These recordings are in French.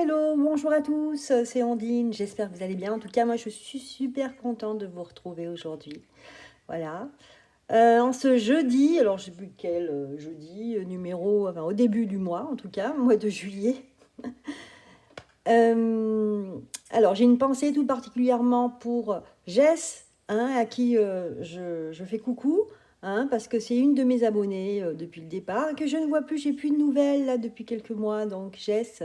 Hello, bonjour à tous, c'est Ondine, j'espère que vous allez bien. En tout cas, moi je suis super contente de vous retrouver aujourd'hui. Voilà. En ce jeudi, alors je sais plus quel jeudi, numéro, enfin, au début du mois en tout cas, mois de juillet. Euh, alors j'ai une pensée tout particulièrement pour Jess, hein, à qui je fais coucou, hein, parce que c'est une de mes abonnées depuis le départ, que je ne vois plus, j'ai plus de nouvelles là depuis quelques mois. Donc Jess,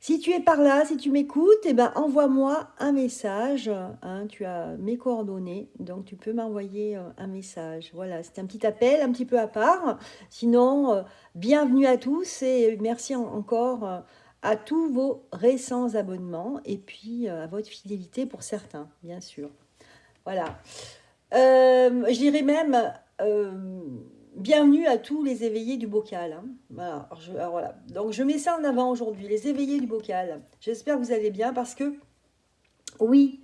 si tu es par là, si tu m'écoutes, eh ben, envoie-moi un message, hein, tu as mes coordonnées, donc tu peux m'envoyer un message. Voilà, c'était un petit appel un petit peu à part. Sinon, bienvenue à tous et merci encore à tous vos récents abonnements et puis à votre fidélité pour certains, bien sûr. Voilà. Je dirais même euh, bienvenue à tous les éveillés du bocal, hein. Voilà. Alors voilà. Donc je mets ça en avant aujourd'hui, les éveillés du bocal. J'espère que vous allez bien parce que oui,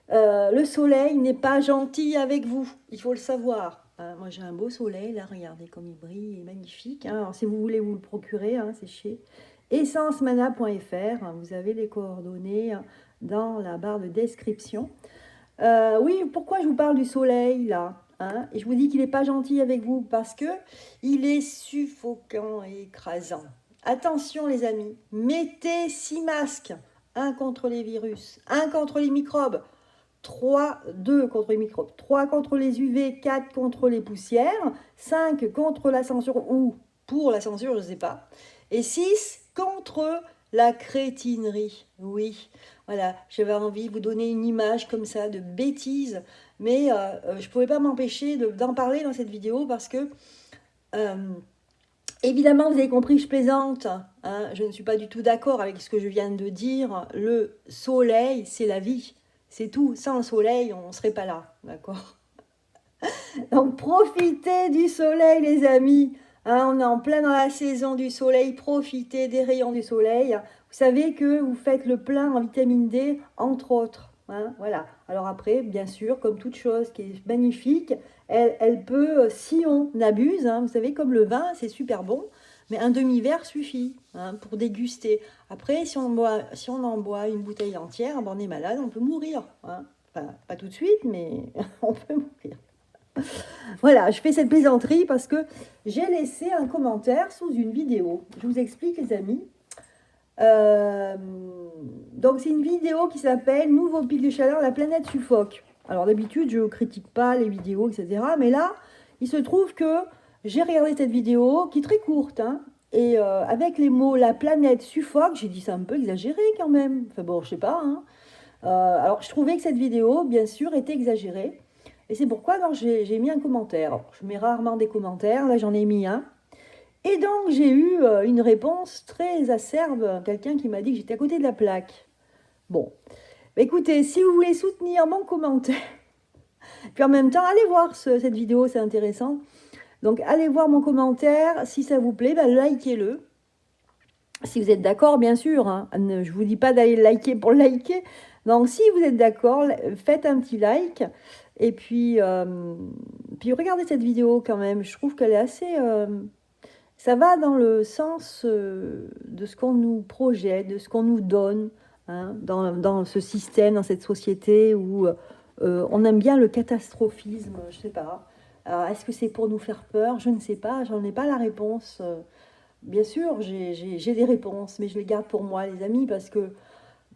le soleil n'est pas gentil avec vous. Il faut le savoir, hein. Moi j'ai un beau soleil là, regardez comme il brille, il est magnifique, hein. Alors si vous voulez vous le procurer, hein, c'est chez essencemana.fr, hein. Vous avez les coordonnées hein, dans la barre de description. Oui, pourquoi je vous parle du soleil là, hein? Et je vous dis qu'il n'est pas gentil avec vous parce que il est suffocant et écrasant. Attention les amis, mettez 6 masques. Un contre les virus, un contre les microbes, 3, 2 contre les microbes, 3 contre les UV, 4 contre les poussières, 5 contre la censure ou pour la censure, je ne sais pas, et 6 contre la crétinerie. Oui, voilà, j'avais envie de vous donner une image comme ça de bêtises, mais je ne pouvais pas m'empêcher d'en parler dans cette vidéo parce que, euh, évidemment, vous avez compris, je plaisante, hein, je ne suis pas du tout d'accord avec ce que je viens de dire. Le soleil, c'est la vie, c'est tout. Sans le soleil, on ne serait pas là, d'accord? Donc profitez du soleil, les amis. Hein, on est en plein dans la saison du soleil. Profitez des rayons du soleil. Vous savez que vous faites le plein en vitamine D, entre autres. Hein, voilà. Alors après, bien sûr, comme toute chose qui est magnifique, elle peut, si on abuse, hein, vous savez, comme le vin, c'est super bon, mais un demi-verre suffit hein, pour déguster. Après, si on en boit une bouteille entière, ben on est malade, on peut mourir. Hein. Enfin, pas tout de suite, mais on peut mourir. Voilà, je fais cette plaisanterie parce que j'ai laissé un commentaire sous une vidéo. Je vous explique, les amis. Euh, donc, c'est une vidéo qui s'appelle Nouveau pic de chaleur, la planète suffoque. Alors, d'habitude, je ne critique pas les vidéos, etc. Mais là, il se trouve que j'ai regardé cette vidéo qui est très courte. Hein, et avec les mots la planète suffoque, j'ai dit c'est un peu exagéré quand même. Enfin bon, je sais pas. Hein. Alors, je trouvais que cette vidéo, bien sûr, était exagérée. Et c'est pourquoi j'ai mis un commentaire. Alors, je mets rarement des commentaires, là j'en ai mis un. Et donc j'ai eu une réponse très acerbe, quelqu'un qui m'a dit que j'étais à côté de la plaque. Bon, bah, écoutez, si vous voulez soutenir mon commentaire, puis en même temps, allez voir cette vidéo, c'est intéressant. Donc allez voir mon commentaire, si ça vous plaît, bah, likez-le. Si vous êtes d'accord, bien sûr, hein, je ne vous dis pas d'aller liker pour liker. Donc si vous êtes d'accord, faites un petit like. Et puis regardez cette vidéo quand même. Je trouve qu'elle est assez... ça va dans le sens de ce qu'on nous projette, de ce qu'on nous donne hein, dans ce système, dans cette société où on aime bien le catastrophisme, je ne sais pas. Alors, est-ce que c'est pour nous faire peur? Je ne sais pas, j'en ai pas la réponse. Bien sûr, j'ai des réponses, mais je les garde pour moi, les amis, parce que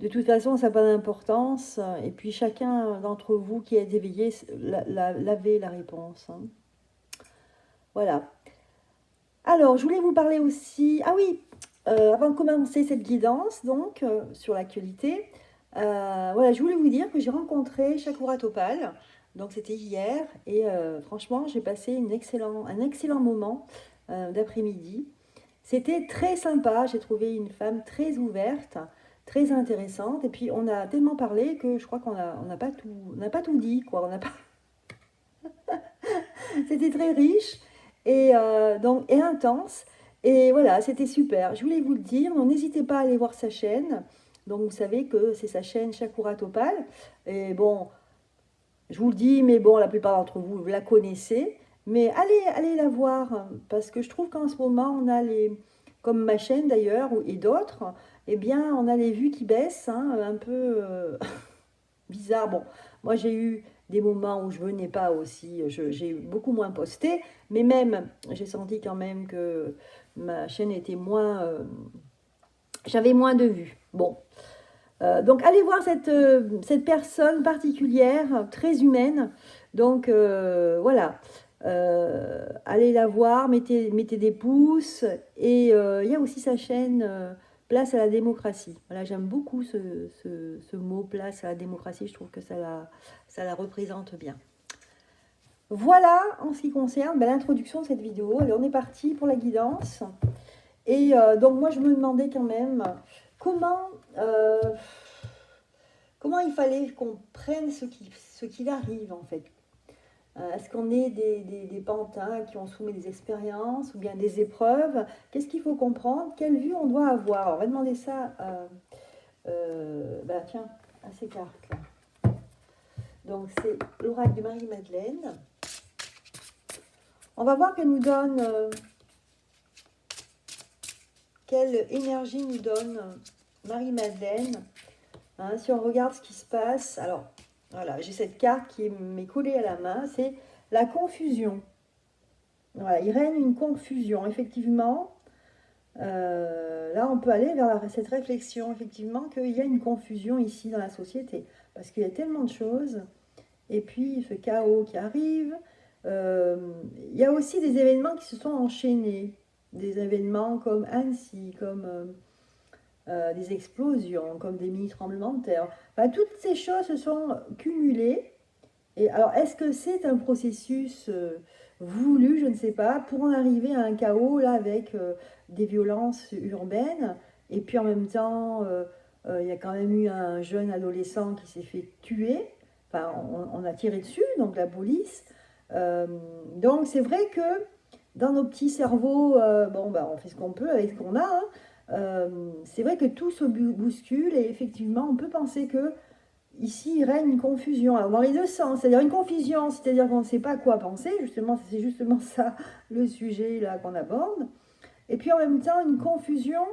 de toute façon, ça n'a pas d'importance. Et puis, chacun d'entre vous qui est éveillé, l'avait la réponse. Hein. Voilà. Alors, je voulais vous parler aussi... Ah oui, avant de commencer cette guidance, donc, sur l'actualité, voilà, je voulais vous dire que j'ai rencontré Shakura Topal. Donc, c'était hier. Et franchement, j'ai passé un excellent moment d'après-midi. C'était très sympa. J'ai trouvé une femme très ouverte, très intéressante. Et puis, on a tellement parlé que je crois on n'a pas tout dit, quoi. On n'a pas... C'était très riche et intense. Et voilà, c'était super. Je voulais vous le dire. Donc, n'hésitez pas à aller voir sa chaîne. Donc, vous savez que c'est sa chaîne Shakura Topal. Et bon, je vous le dis, mais bon, la plupart d'entre vous la connaissez. Mais allez la voir parce que je trouve qu'en ce moment, on a comme ma chaîne d'ailleurs, et d'autres, eh bien, on a les vues qui baissent, hein, un peu bizarre. Bon, moi j'ai eu des moments où je venais pas aussi, j'ai beaucoup moins posté, mais même, j'ai senti quand même que ma chaîne était moins... j'avais moins de vues. Bon, donc allez voir cette personne particulière, très humaine. Donc voilà, allez la voir, mettez des pouces. Et il y a aussi sa chaîne Place à la démocratie. Voilà, j'aime beaucoup ce mot, Place à la démocratie. Je trouve que ça la représente bien. Voilà en ce qui concerne l'introduction de cette vidéo. Allez, on est parti pour la guidance. Et donc moi je me demandais quand même comment... comment il fallait qu'on prenne ce qu'il arrive en fait. Est-ce qu'on est des pantins qui ont soumis des expériences ou bien des épreuves? Qu'est-ce qu'il faut comprendre? Quelle vue on doit avoir? Alors, on va demander ça tiens, à ces cartes-là. Donc c'est l'oracle de Marie-Madeleine. On va voir qu'elle nous donne... quelle énergie nous donne Marie-Madeleine. Hein, si on regarde ce qui se passe, alors voilà, j'ai cette carte qui m'est collée à la main, c'est la confusion. Voilà, il règne une confusion, effectivement. Là, on peut aller vers cette réflexion, effectivement, qu'il y a une confusion ici dans la société, parce qu'il y a tellement de choses, et puis ce chaos qui arrive. Il y a aussi des événements qui se sont enchaînés, des événements comme Annecy, comme... des explosions, comme des mini-tremblements de terre. Enfin, toutes ces choses se sont cumulées. Et alors, est-ce que c'est un processus voulu, je ne sais pas, pour en arriver à un chaos, là, avec des violences urbaines, et puis en même temps, il y a quand même eu un jeune adolescent qui s'est fait tuer, enfin, on a tiré dessus, donc la police. Donc, c'est vrai que dans nos petits cerveaux, on fait ce qu'on peut avec ce qu'on a, hein. C'est vrai que tout se bouscule et effectivement, on peut penser que ici il règne une confusion. Alors, dans les deux sens, c'est-à-dire une confusion, c'est-à-dire qu'on ne sait pas quoi penser, justement, c'est justement ça le sujet là qu'on aborde. Et puis en même temps, une confusion,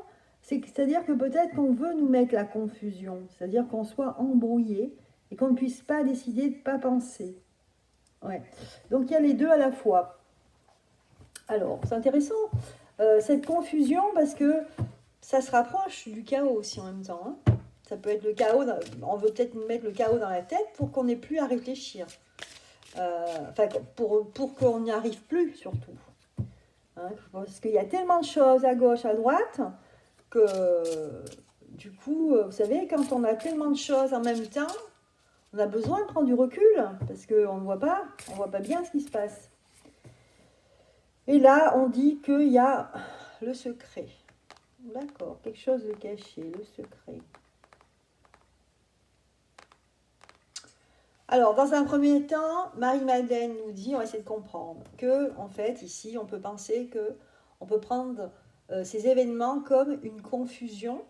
c'est-à-dire que peut-être qu'on veut nous mettre la confusion, c'est-à-dire qu'on soit embrouillé et qu'on ne puisse pas décider de ne pas penser. Ouais. Donc il y a les deux à la fois. Alors, c'est intéressant, cette confusion, parce que ça se rapproche du chaos aussi en même temps. Hein. Ça peut être le chaos, on veut peut-être nous mettre le chaos dans la tête pour qu'on n'ait plus à réfléchir. Pour qu'on n'y arrive plus surtout. Hein, parce qu'il y a tellement de choses à gauche, à droite, que du coup, vous savez, quand on a tellement de choses en même temps, on a besoin de prendre du recul, parce qu'on ne voit pas bien ce qui se passe. Et là, on dit qu'il y a le secret. D'accord, quelque chose de caché, le secret. Alors, dans un premier temps, Marie-Madeleine nous dit, on va essayer de comprendre, que, en fait, ici, on peut penser qu'on peut prendre ces événements comme une confusion,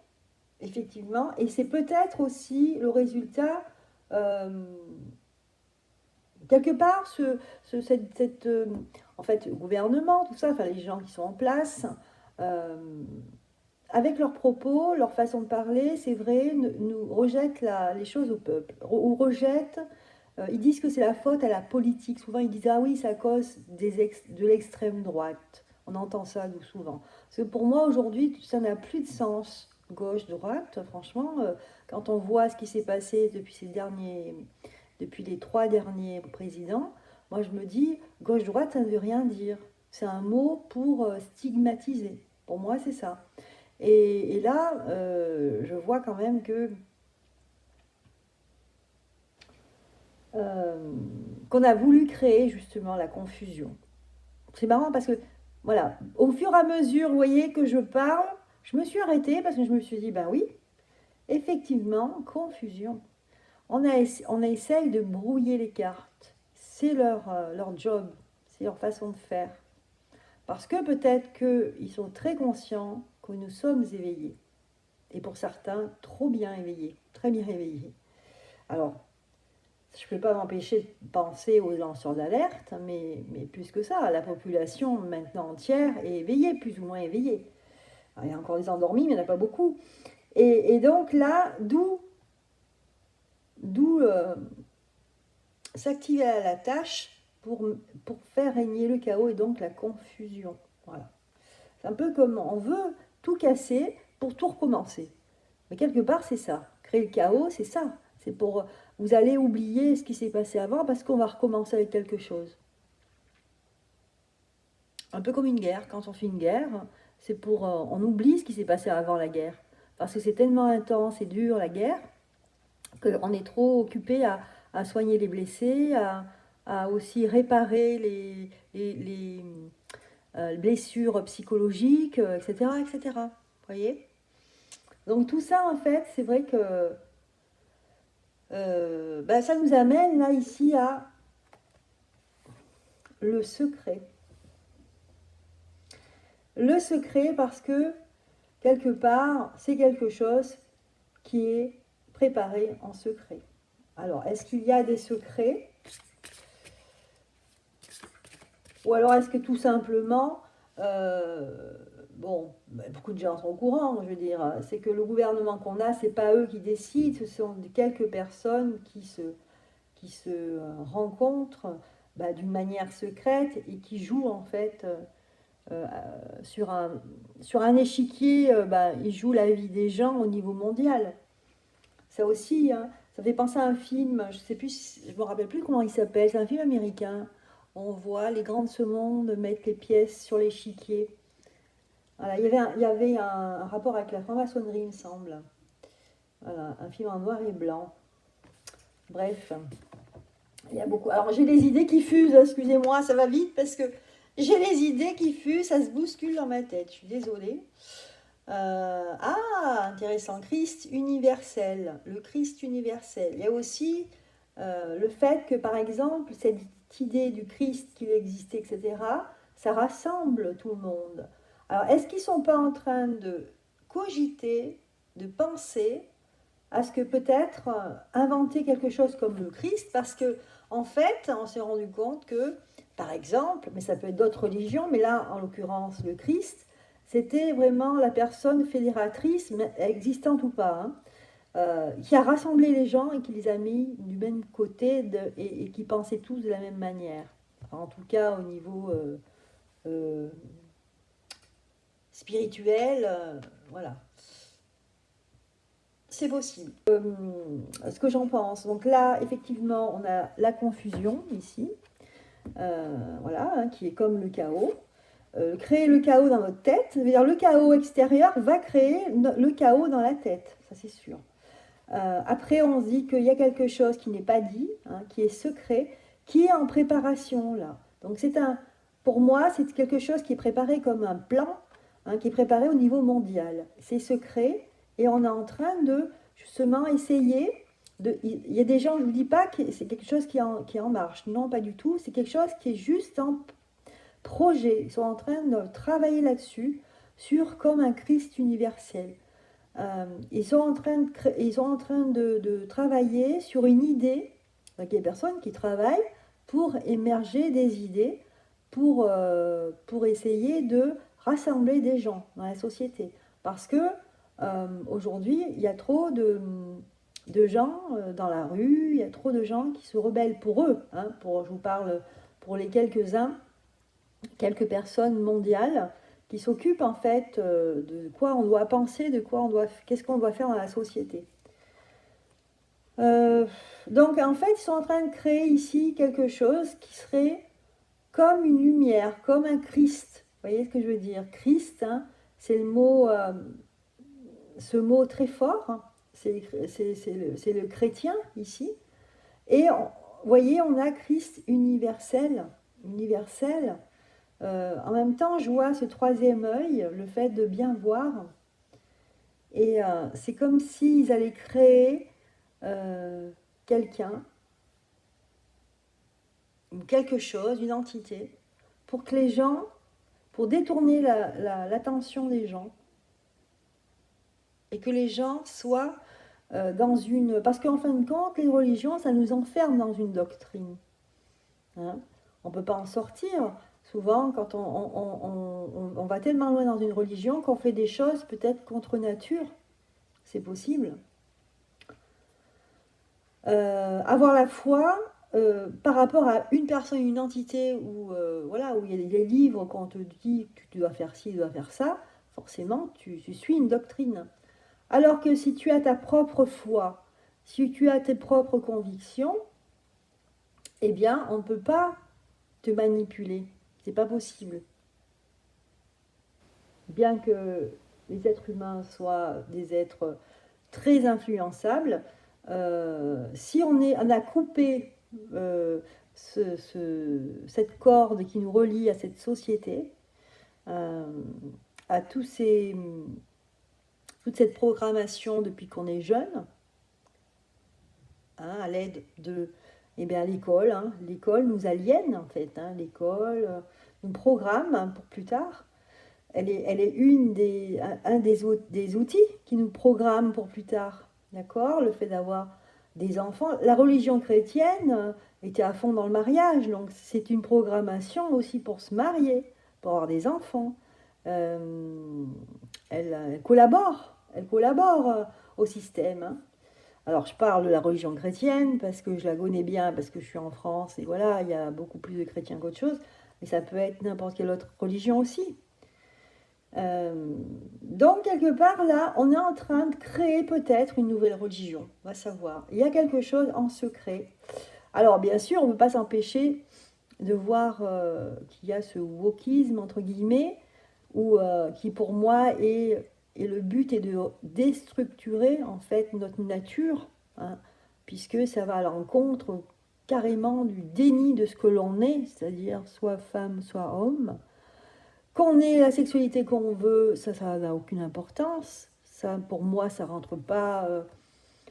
effectivement, et c'est peut-être aussi le résultat, quelque part, en fait, le gouvernement, tout ça, enfin, les gens qui sont en place, avec leurs propos, leur façon de parler, c'est vrai, nous rejettent les choses au peuple, ou rejettent, ils disent que c'est la faute à la politique. Souvent, ils disent « Ah oui, c'est à cause de l'extrême droite ». On entend ça souvent. Parce que pour moi, aujourd'hui, ça n'a plus de sens, gauche-droite. Franchement, quand on voit ce qui s'est passé depuis les 3 derniers présidents, moi, je me dis « Gauche-droite, ça ne veut rien dire ». C'est un mot pour stigmatiser. Pour moi, c'est ça. Et là, je vois quand même que qu'on a voulu créer justement la confusion. C'est marrant parce que, voilà, au fur et à mesure, vous voyez, que je parle, je me suis arrêtée parce que je me suis dit, ben oui, effectivement, confusion. On essaye de brouiller les cartes. C'est leur job, c'est leur façon de faire. Parce que peut-être qu'ils sont très conscients que nous sommes éveillés. Et pour certains, trop bien éveillés, très bien éveillés. Alors, je ne peux pas m'empêcher de penser aux lanceurs d'alerte, mais plus que ça, la population maintenant entière est éveillée, plus ou moins éveillée. Alors, il y a encore des endormis, mais il n'y en a pas beaucoup. Et donc là, d'où s'activer à la tâche pour faire régner le chaos et donc la confusion. Voilà. C'est un peu comme on veut tout casser pour tout recommencer. Mais quelque part, c'est ça. Créer le chaos, c'est ça. C'est pour... Vous allez oublier ce qui s'est passé avant parce qu'on va recommencer avec quelque chose. Un peu comme une guerre. Quand on fait une guerre, c'est pour... on oublie ce qui s'est passé avant la guerre. Parce que c'est tellement intense et dur, la guerre, qu'on est trop occupé à soigner les blessés, à aussi réparer les blessures psychologiques, etc., etc. Vous voyez? Donc tout ça, en fait, c'est vrai que ça nous amène là, ici, à le secret. Le secret parce que, quelque part, c'est quelque chose qui est préparé en secret. Alors, est-ce qu'il y a des secrets? Ou alors est-ce que tout simplement, beaucoup de gens sont au courant, je veux dire, c'est que le gouvernement qu'on a, c'est pas eux qui décident, ce sont quelques personnes qui se rencontrent d'une manière secrète et qui jouent en fait sur un échiquier, ils jouent la vie des gens au niveau mondial. Ça aussi, hein, ça fait penser à un film, je sais plus, je me rappelle plus comment il s'appelle, c'est un film américain. On voit les grands de ce monde mettre les pièces sur l'échiquier. Voilà, il y avait un rapport avec la franc-maçonnerie, il me semble. Voilà, un film en noir et blanc. Bref, il y a beaucoup. Alors j'ai les idées qui fusent, excusez-moi, ça va vite parce que j'ai les idées qui fusent, ça se bouscule dans ma tête. Je suis désolée. Intéressant, Christ universel, le Christ universel. Il y a aussi le fait que, par exemple, cette idée du Christ, qu'il existait, etc., ça rassemble tout le monde. Alors, est-ce qu'ils ne sont pas en train de cogiter, de penser à ce que peut-être inventer quelque chose comme le Christ, parce que en fait, on s'est rendu compte que, par exemple, mais ça peut être d'autres religions, mais là, en l'occurrence, le Christ, c'était vraiment la personne fédératrice, mais existante ou pas, qui a rassemblé les gens et qui les a mis du même côté et qui pensaient tous de la même manière. Enfin, en tout cas, au niveau spirituel, voilà. C'est possible. Ce que j'en pense. Donc là, effectivement, on a la confusion ici, voilà, hein, qui est comme le chaos. Créer le chaos dans notre tête, c'est-à-dire le chaos extérieur va créer le chaos dans la tête, ça c'est sûr. Après, on se dit qu'il y a quelque chose qui n'est pas dit, hein, qui est secret, qui est en préparation là. Donc pour moi, c'est quelque chose qui est préparé comme un plan, hein, qui est préparé au niveau mondial. C'est secret et on est en train de justement essayer. Il y a des gens, je ne vous dis pas que c'est quelque chose qui est en marche. Non, pas du tout. C'est quelque chose qui est juste en projet. Ils sont en train de travailler là-dessus, sur comme un Christ universel. Ils sont en train de travailler sur une idée. Donc, il y a des personnes qui travaillent pour émerger des idées, pour essayer de rassembler des gens dans la société. Parce que aujourd'hui, il y a trop de gens dans la rue, il y a trop de gens qui se rebellent pour eux. Hein, je vous parle pour les quelques-uns, quelques personnes mondiales qui s'occupent en fait de quoi on doit penser, qu'est-ce qu'on doit faire dans la société. Donc en fait, ils sont en train de créer ici quelque chose qui serait comme une lumière, comme un Christ. Vous voyez ce que je veux dire? Christ, hein, c'est le mot, ce mot très fort, hein, c'est le chrétien ici. Et vous voyez, on a Christ universel, universel. En même temps, je vois ce troisième œil, le fait de bien voir. Et c'est comme s'ils allaient créer quelqu'un, quelque chose, une entité, pour que les gens, pour détourner l'attention des gens, et que les gens soient dans une... Parce qu'en fin de compte, les religions, ça nous enferme dans une doctrine. Hein, on ne peut pas en sortir. Souvent, quand on va tellement loin dans une religion qu'on fait des choses peut-être contre nature. C'est possible. Avoir la foi par rapport à une personne, une entité, voilà, où il y a des livres qu'on te dit que tu dois faire ci, tu dois faire ça, forcément, tu suis une doctrine. Alors que si tu as ta propre foi, si tu as tes propres convictions, eh bien, on ne peut pas te manipuler. C'est pas possible. Bien que les êtres humains soient des êtres très influençables, si on a coupé cette corde qui nous relie à cette société, à toute cette programmation depuis qu'on est jeune, à l'aide de l'école. L'école nous aliène en fait. L'école nous programme pour plus tard. Elle est un des outils qui nous programme pour plus tard. D'accord? Le fait d'avoir des enfants. La religion chrétienne était à fond dans le mariage, donc c'est une programmation aussi pour se marier, pour avoir des enfants. Elle collabore au système. Alors je parle de la religion chrétienne parce que je la connais bien, parce que je suis en France et voilà, il y a beaucoup plus de chrétiens qu'autre chose, mais ça peut être n'importe quelle autre religion aussi. Donc quelque part là, on est en train de créer peut-être une nouvelle religion, on va savoir. Il y a quelque chose en secret. Alors bien sûr, on ne peut pas s'empêcher de voir qu'il y a ce wokisme entre guillemets, qui pour moi et le but est de déstructurer en fait notre nature, puisque ça va à l'encontre carrément du déni de ce que l'on est, c'est-à-dire soit femme, soit homme. Qu'on ait la sexualité qu'on veut, ça n'a aucune importance. Ça, pour moi, ça ne rentre pas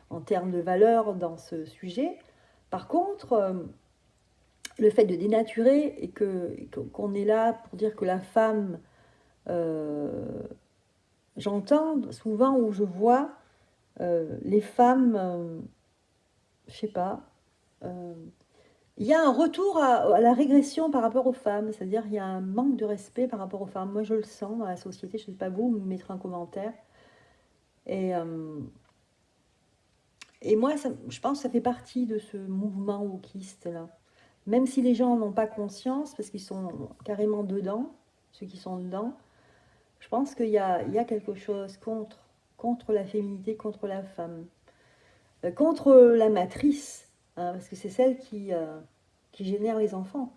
en termes de valeur dans ce sujet. Par contre, le fait de dénaturer et qu'on est là pour dire que la femme, j'entends souvent où je vois les femmes, je sais pas, il y a un retour à la régression par rapport aux femmes, c'est-à-dire il y a un manque de respect par rapport aux femmes. Moi, je le sens dans la société, je ne sais pas vous, me mettre un commentaire. Et moi, je pense que ça fait partie de ce mouvement wokiste-là. Même si les gens n'ont pas conscience, parce qu'ils sont carrément dedans, ceux qui sont dedans, je pense qu'il y a quelque chose contre la féminité, contre la femme, contre la matrice, parce que c'est celle qui génère les enfants.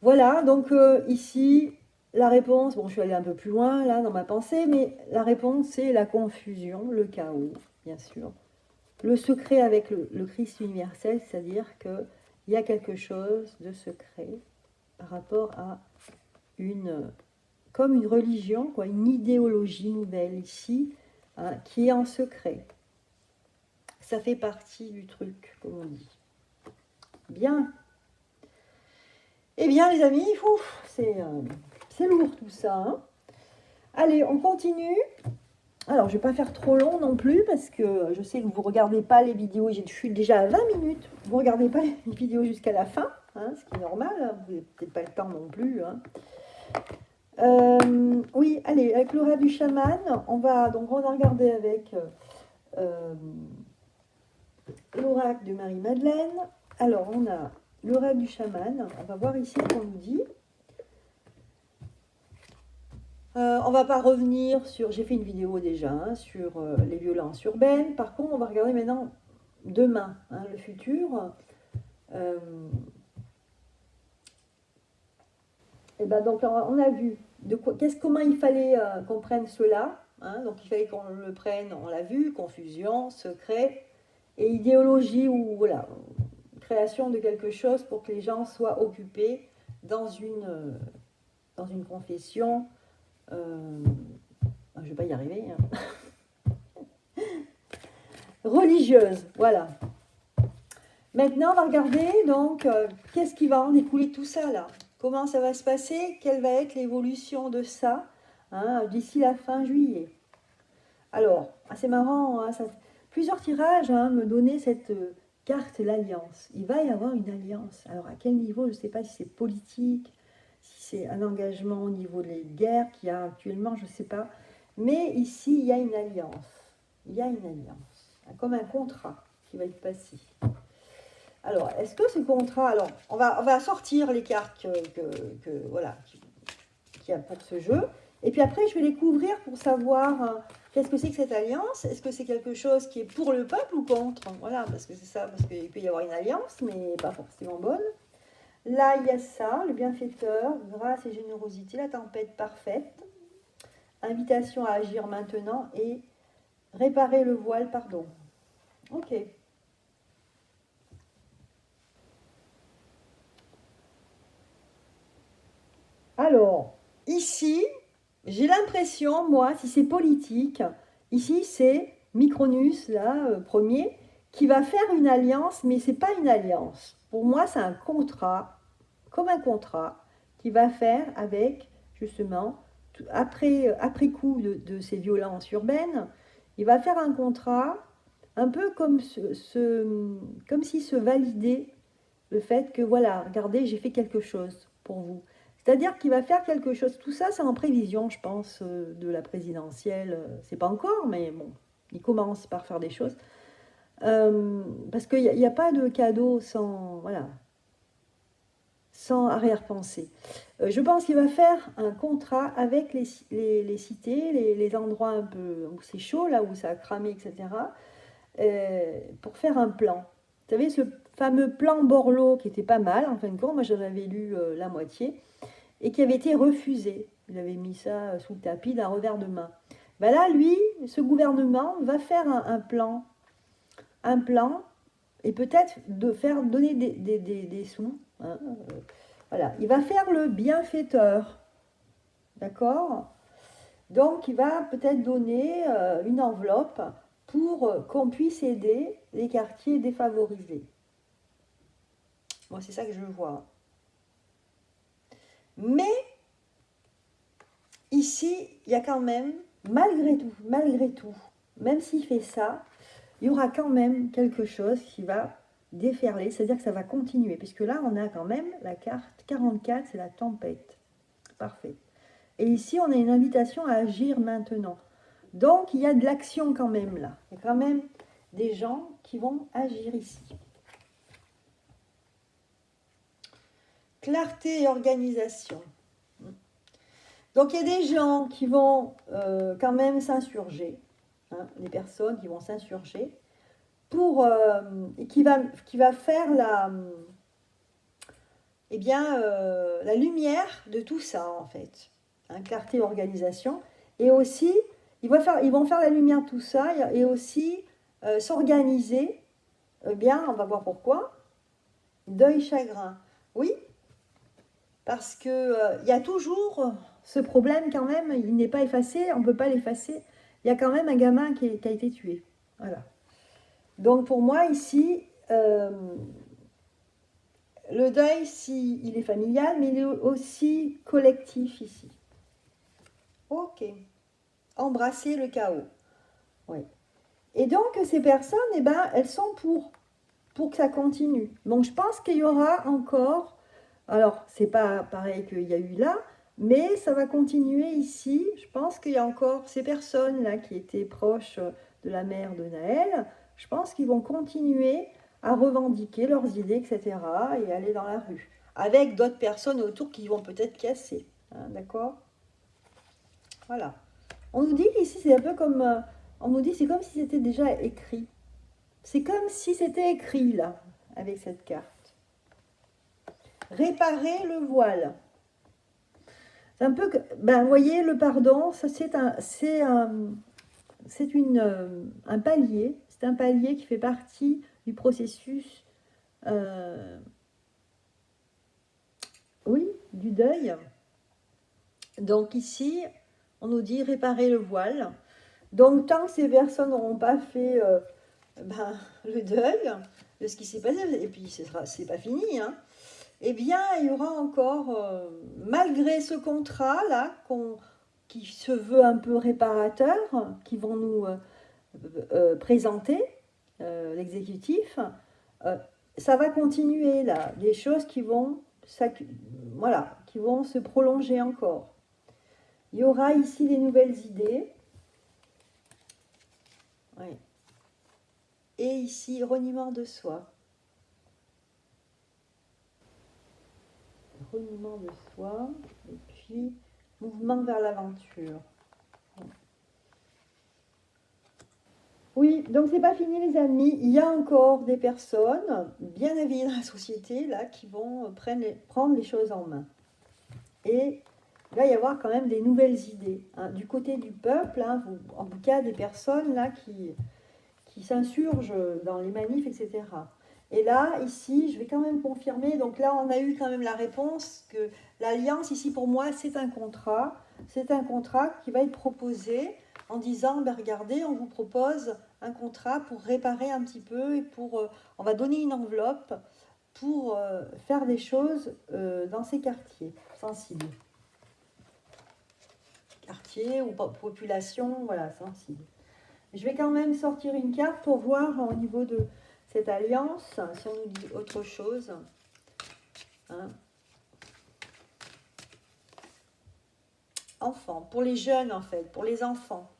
Voilà, donc ici, la réponse, bon, je suis allée un peu plus loin là dans ma pensée, mais la réponse, c'est la confusion, le chaos, bien sûr. Le secret avec le Christ universel, c'est-à-dire qu'il y a quelque chose de secret par rapport à comme une religion, quoi, une idéologie nouvelle ici, qui est en secret. Ça fait partie du truc, comme on dit. Bien. Eh bien, les amis, c'est lourd tout ça. Allez, on continue. Alors, je ne vais pas faire trop long non plus, parce que je sais que vous ne regardez pas les vidéos. Je suis déjà à 20 minutes. Vous ne regardez pas les vidéos jusqu'à la fin, ce qui est normal. Vous n'avez peut-être pas le temps non plus. Oui, allez, avec l'oracle du chaman, on a regardé avec l'oracle de Marie-Madeleine. Alors, on a l'oracle du chaman. On va voir ici ce qu'on nous dit. On va pas revenir sur... J'ai fait une vidéo déjà sur les violences urbaines. Par contre, on va regarder maintenant demain, le futur. Et ben donc, on a vu comment il fallait qu'on prenne cela. Donc, il fallait qu'on le prenne, on l'a vu, confusion, secret et idéologie, ou voilà, création de quelque chose pour que les gens soient occupés dans une confession. Je ne vais pas y arriver. Religieuse, voilà. Maintenant, on va regarder donc qu'est-ce qui va en découler de tout ça là. Comment ça va se passer? Quelle va être l'évolution de ça d'ici la fin juillet? Alors, c'est marrant, plusieurs tirages me donnaient cette carte l'alliance. Il va y avoir une alliance. Alors à quel niveau? Je ne sais pas si c'est politique, si c'est un engagement au niveau des guerres qu'il y a actuellement, je ne sais pas. Mais ici, il y a une alliance. Il y a une alliance. Comme un contrat qui va être passé. Alors, est-ce que ce contrat... Alors, on va sortir les cartes voilà, qu'il y a pour ce jeu. Et puis après, je vais les couvrir pour savoir qu'est-ce que c'est que cette alliance. Est-ce que c'est quelque chose qui est pour le peuple ou contre? Voilà, parce que c'est ça, parce qu'il peut y avoir une alliance, mais pas forcément bonne. Là, il y a ça, le bienfaiteur, grâce et générosité, la tempête parfaite, invitation à agir maintenant et réparer le voile, pardon. Ok. Alors, ici, j'ai l'impression, moi, si c'est politique, ici c'est Micronus, là, premier, qui va faire une alliance, mais c'est pas une alliance. Pour moi, c'est un contrat, comme un contrat, qu'il va faire avec, justement, après coup de ces violences urbaines, il va faire un contrat un peu comme, comme s'il se validait le fait que, voilà, regardez, j'ai fait quelque chose pour vous. C'est-à-dire qu'il va faire quelque chose. Tout ça, c'est en prévision, je pense, de la présidentielle. C'est pas encore, mais bon, il commence par faire des choses. Parce qu'il n'y a pas de cadeau sans, voilà, sans arrière-pensée. Je pense qu'il va faire un contrat avec les cités, les endroits un peu où c'est chaud, là où ça a cramé, etc., pour faire un plan. Vous savez, ce fameux plan Borloo qui était pas mal, en fin de compte, moi j'en avais lu la moitié, et qui avait été refusé. Il avait mis ça sous le tapis d'un revers de main. Ben là, lui, ce gouvernement va faire un plan et peut-être de faire donner des sous. Hein, voilà, il va faire le bienfaiteur, d'accord? Donc, il va peut-être donner une enveloppe pour qu'on puisse aider les quartiers défavorisés. Moi, c'est ça que je vois. Mais ici, il y a quand même, malgré tout, même s'il fait ça, il y aura quand même quelque chose qui va déferler, c'est-à-dire que ça va continuer, puisque là, on a quand même la carte 44, c'est la tempête. Parfait. Et ici, on a une invitation à agir maintenant. Donc, il y a de l'action quand même là. Il y a quand même des gens qui vont agir ici. Clarté et organisation. Donc, il y a des gens qui vont quand même s'insurger, hein, des personnes qui vont s'insurger, et qui va faire la lumière de tout ça, en fait. Hein, clarté et organisation. Et aussi, ils vont faire la lumière de tout ça et aussi s'organiser. Bien, on va voir pourquoi. Deuil, chagrin. Oui, parce qu'il y a toujours ce problème quand même, il n'est pas effacé, on ne peut pas l'effacer. Il y a quand même un gamin qui a été tué. Voilà. Donc pour moi ici, le deuil, il est familial, mais il est aussi collectif ici. Ok. Embrasser le chaos. Oui. Et donc ces personnes, eh ben, elles sont pour que ça continue. Donc je pense qu'il y aura encore, alors c'est pas pareil qu'il y a eu là, mais ça va continuer ici. Je pense qu'il y a encore ces personnes-là qui étaient proches de la mère de Naël. Je pense qu'ils vont continuer à revendiquer leurs idées, etc. et aller dans la rue. Avec d'autres personnes autour qui vont peut-être casser. Hein, d'accord? Voilà. On nous dit qu'ici c'est un peu comme... on nous dit c'est comme si c'était déjà écrit. C'est comme si c'était écrit là, avec cette carte. Réparer le voile. C'est un peu, ben, vous voyez, le pardon, ça c'est un palier. C'est un palier qui fait partie du processus, oui, du deuil. Donc ici, on nous dit réparer le voile. Donc tant que ces personnes n'auront pas fait le deuil de ce qui s'est passé, et puis c'est pas fini, hein, eh bien, il y aura encore, malgré ce contrat-là, qui se veut un peu réparateur, qui vont nous présenter, l'exécutif, Euh, ça va continuer là, des choses qui vont, voilà, qui vont se prolonger encore. Il y aura ici des nouvelles idées. Oui. Et ici, reniement de soi. Reniement de soi. Et puis, mouvement vers l'aventure. Oui, donc c'est pas fini les amis. Il y a encore des personnes bien éveillées dans la société là qui vont prendre les choses en main. Et il va y avoir quand même des nouvelles idées. Hein. Du côté du peuple, hein, en tout cas des personnes là qui s'insurgent dans les manifs, etc. Et là, ici, je vais quand même confirmer. Donc là, on a eu quand même la réponse que l'alliance, ici, pour moi, c'est un contrat. C'est un contrat qui va être proposé en disant, ben, regardez, on vous propose un contrat pour réparer un petit peu et on va donner une enveloppe pour faire des choses dans ces quartiers sensibles. Quartiers ou population, voilà, sensibles. Je vais quand même sortir une carte pour voir au niveau de cette alliance, si on nous dit autre chose. Hein. Enfants, pour les jeunes en fait, pour les enfants.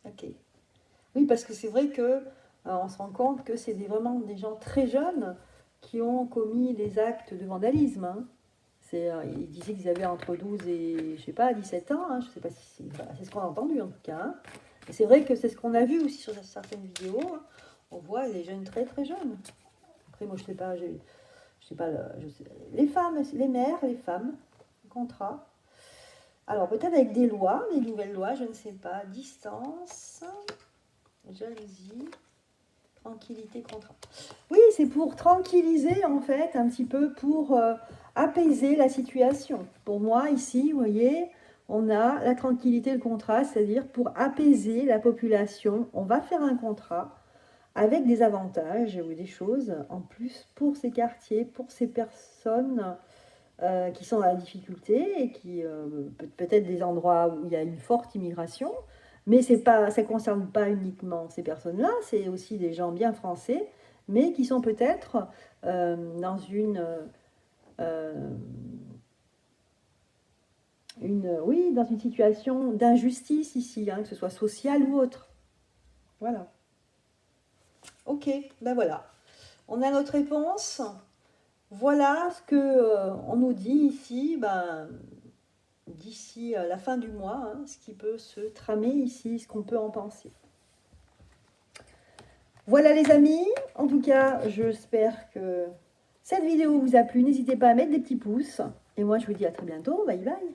Ok. Oui, parce que c'est vrai que on se rend compte que c'est vraiment des gens très jeunes qui ont commis des actes de vandalisme. Hein. Ils disaient qu'ils avaient entre 12 et, je sais pas, 17 ans. Hein. Je ne sais pas si c'est ce qu'on a entendu en tout cas. Hein. Et c'est vrai que c'est ce qu'on a vu aussi sur certaines vidéos. Hein. On voit des jeunes très très jeunes. Après, moi, je sais pas, les femmes, les mères, les femmes, contrat. Alors, peut-être avec des lois, des nouvelles lois, je ne sais pas. Distance, jalousie, tranquillité, contrat. Oui, c'est pour tranquilliser, en fait, un petit peu, pour apaiser la situation. Pour moi, ici, vous voyez, on a la tranquillité, le contrat, c'est-à-dire pour apaiser la population, on va faire un contrat avec des avantages ou des choses en plus pour ces quartiers, pour ces personnes qui sont dans la difficulté et qui peut-être des endroits où il y a une forte immigration, mais ça ne concerne pas uniquement ces personnes-là, c'est aussi des gens bien français, mais qui sont peut-être dans dans une situation d'injustice ici, hein, que ce soit sociale ou autre. Voilà. Ok, ben voilà. On a notre réponse. Voilà ce que on nous dit ici, ben, d'ici la fin du mois, hein, ce qui peut se tramer ici, ce qu'on peut en penser. Voilà les amis, en tout cas, j'espère que cette vidéo vous a plu. N'hésitez pas à mettre des petits pouces. Et moi, je vous dis à très bientôt. Bye bye.